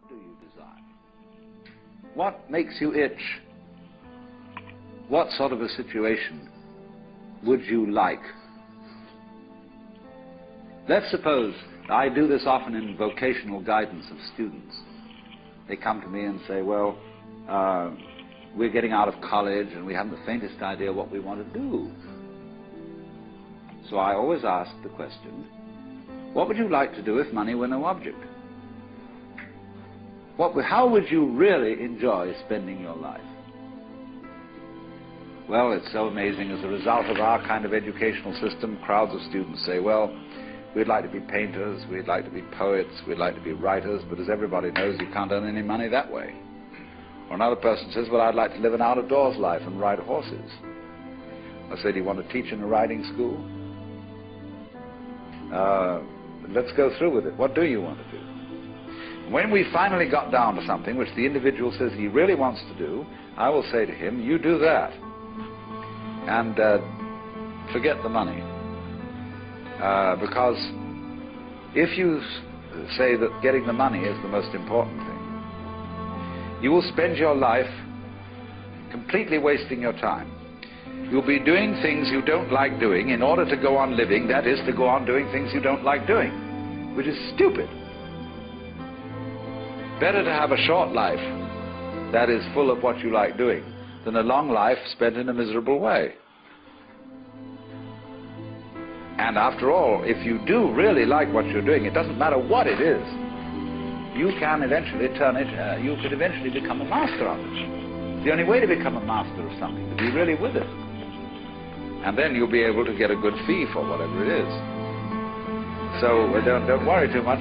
do you desire? What makes you itch? What sort of a situation would you like? Let's suppose, I do this often in vocational guidance of students. They come to me and say, well, we're getting out of college and we haven't the faintest idea what we want to do. So I always ask the question, what would you like to do if money were no object? How would you really enjoy spending your life? Well, it's so amazing. As a result of our kind of educational system, crowds of students say, well, we'd like to be painters, we'd like to be poets, we'd like to be writers, but as everybody knows, you can't earn any money that way. Or another person says, well, I'd like to live an out-of-doors life and ride horses. I say, do you want to teach in a riding school? Let's go through with it. What do you want to do? When we finally got down to something which the individual says he really wants to do, I will say to him, you do that. And forget the money. Because if you say that getting the money is the most important thing, you will spend your life completely wasting your time. You'll be doing things you don't like doing in order to go on living, that is, to go on doing things you don't like doing, which is stupid. Better to have a short life that is full of what you like doing than a long life spent in a miserable way. And after all, if you do really like what you're doing, it doesn't matter what it is, you can eventually turn it, you could eventually become a master of it. The only way to become a master of something is to be really with it. And then you'll be able to get a good fee for whatever it is. So don't worry too much.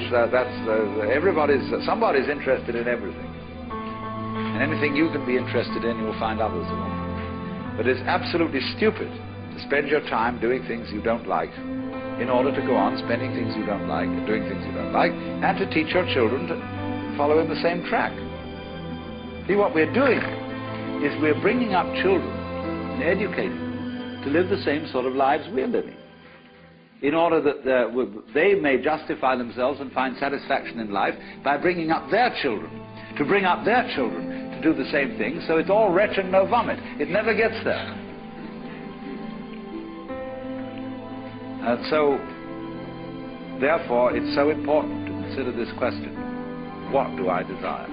Somebody's interested in everything. And anything you can be interested in, you'll find others will. But it's absolutely stupid to spend your time doing things you don't like in order to go on spending things you don't like, doing things you don't like, and to teach your children to follow in the same track. See, what we're doing is we're bringing up children and educating them to live the same sort of lives we're living, in order that they may justify themselves and find satisfaction in life by bringing up their children, to bring up their children to do the same thing, so it's all wretch and no vomit. It never gets there. And so, therefore, it's so important to consider this question, what do I desire?